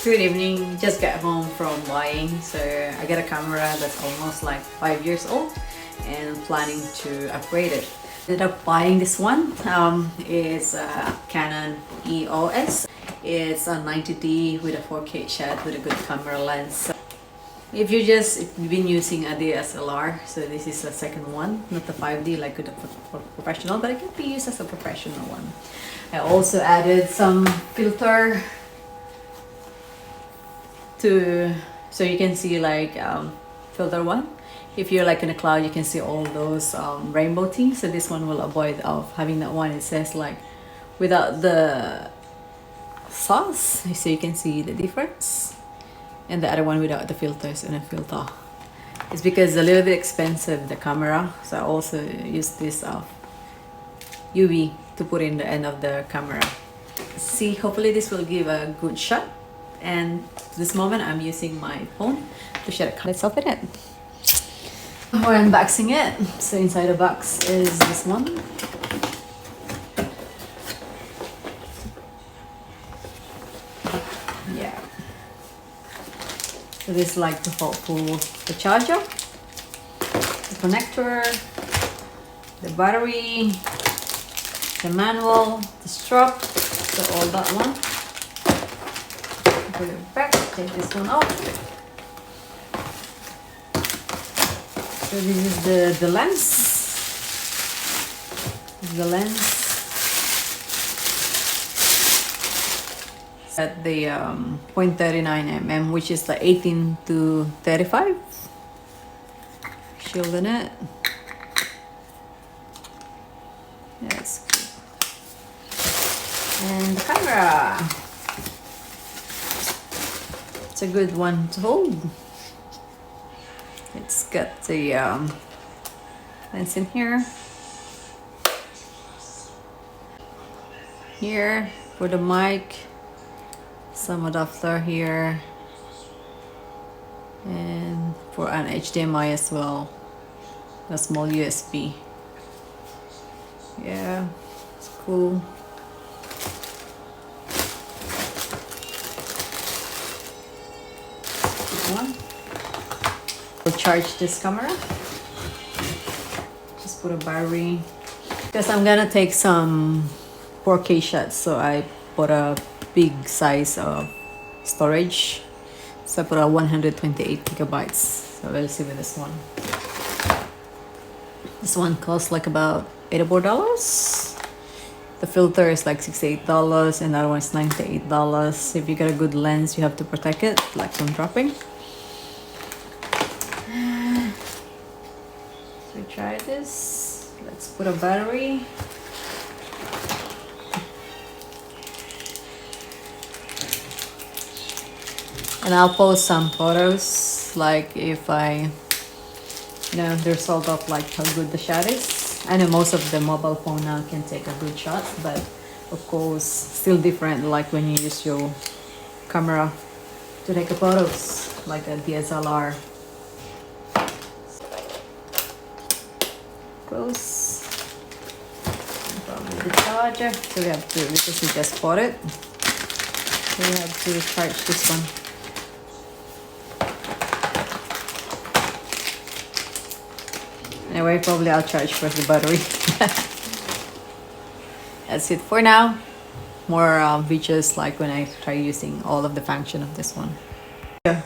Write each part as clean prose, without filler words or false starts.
Good evening. Just got home from buying, so I got a camera that's almost like 5 years old and planning to upgrade it. Ended up buying this one. It's a Canon EOS. It's a 90D with a 4K shot with a good camera lens. If you've been using a DSLR, so this is a second one, not the 5D like with a professional, but it can be used as a professional one. I also added some filter so you can see like filter one. If you're like in a cloud, you can see all those rainbow things. So this one will avoid of having that one. It says like without the sauce, so you can see the difference. And the other one without the filters and a filter. It's because it's a little bit expensive, the camera. So I also use this UV to put in the end of the camera. See, hopefully this will give a good shot. And this moment I'm using my phone to share it. Let's open it. We're unboxing it. So inside the box is this one. Yeah. So this is like to pull the charger, the connector, the battery, the manual, the strap, so all that one. Put it back, take this one off. So this is the lens. This is the lens. At the 0.39 mm, which is the 18 to 35. Shielding it. That's good. And the camera. It's a good one to hold. It's got the lens in here. Here for the mic. Some adapter here. And for an HDMI as well. A small USB. Yeah, it's cool. One. We'll charge this camera. Just put a battery. Because I'm gonna take some 4K shots, so I put a big size of storage. So I put a 128 gigabytes. So we'll see with this one. This one costs like about $84. The filter is like $68 and the other one is $98. If you get a good lens, you have to protect it, like from dropping. So try this. Let's put a battery. And I'll post some photos, like if I, the result of like how good the shot is. I know most of the mobile phone now can take a good shot, but of course, still different like when you use your camera to take photos, like a DSLR. Close. And probably the charger. So we have to, because we just bought it, we have to charge this one. Anyway, probably I'll charge first the battery. That's it for now. More videos like when I try using all of the function of this one. Yeah.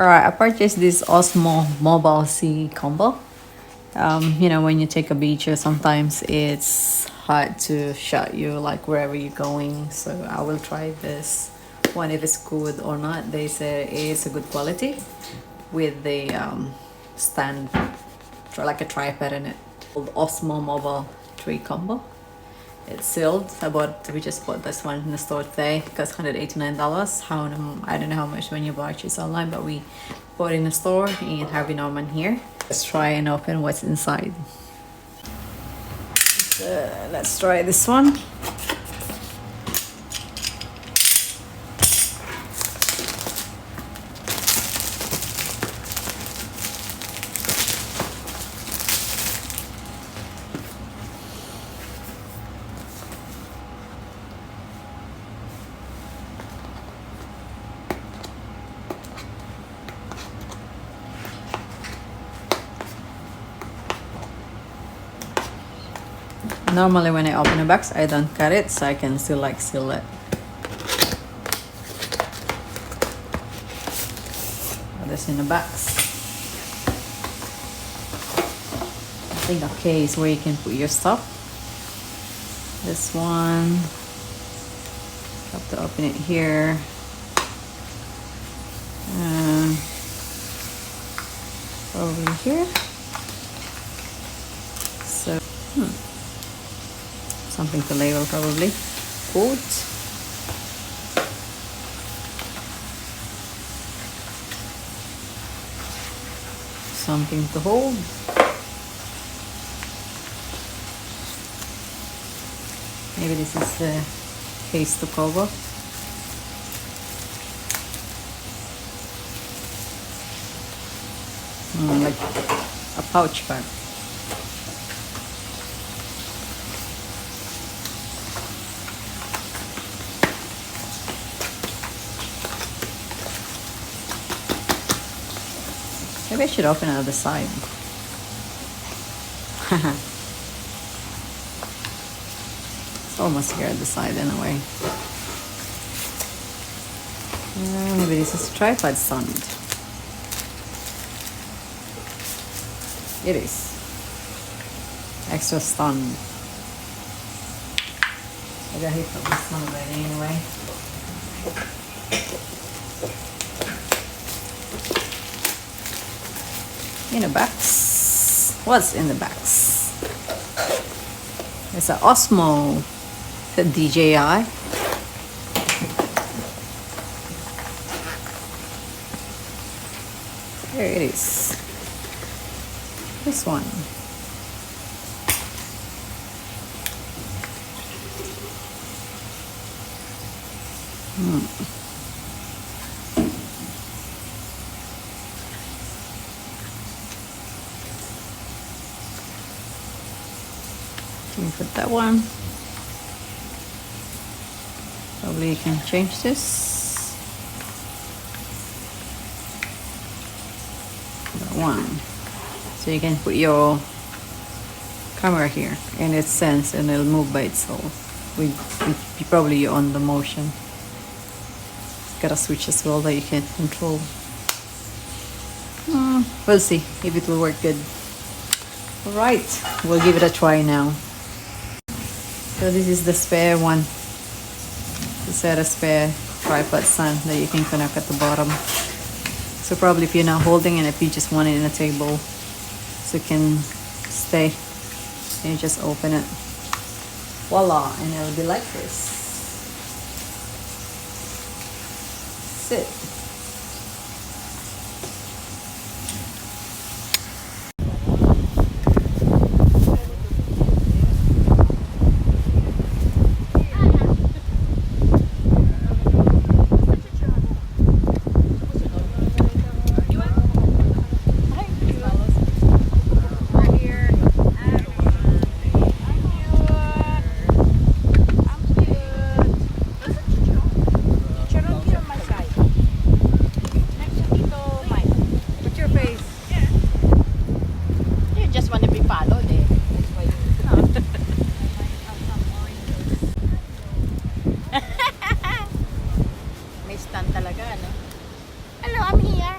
Alright, I purchased this Osmo Mobile C combo. You know, when you take a picture, sometimes it's hard to shot you like wherever you're going. So I will try this one if it's good or not. They say it's a good quality with the stand, like a tripod in it. Called Osmo Mobile 3 combo. It's sealed. We just bought this one in the store today. It costs $189. I don't know how much when you purchase online, but we bought it in the store in Harvey Norman here. Let's try and open what's inside. So, let's try this one. Normally when I open a box, I don't cut it, so I can still like seal it. Put this in the box. I think a case where you can put your stuff. This one, have to open it here. Over here. So, something to label probably. Quote. Something to hold. Maybe this is the case to cover. Like a pouch bag. Maybe I should open it on the side. It's almost here at the side in a way. Maybe this is a tripod stand. It is. Extra stand. I got hit with this one already anyway. In a box. What's in the box? It's an Osmo DJI. There it is. This one. Can you put that one? Probably you can change this. That one. So you can put your camera here and it sense and it'll move by itself. With probably on the motion. It's got a switch as well that you can control. We'll see if it will work good. Alright, we'll give it a try now. So this is the spare one. This is a spare tripod stand that you can connect at the bottom. So probably if you're not holding it, if you just want it in a table so it can stay, and you just open it. Voila, and it'll be like this. Sit. May stand talaga, ano? Hello, I'm here.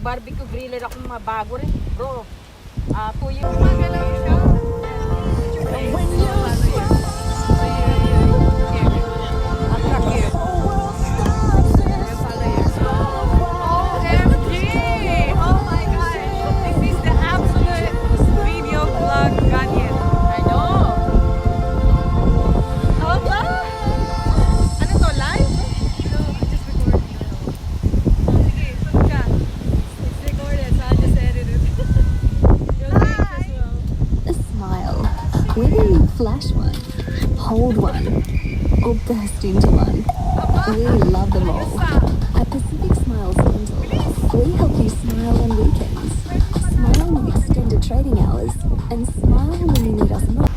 barbecue griller ako mga bago rin. Bro, 2 years. Magalaw siya. Flash one, hold one, or burst into one. We love them all. At Pacific Smiles Dental, we help you smile on weekends, smile with extended trading hours, and smile when you need us most.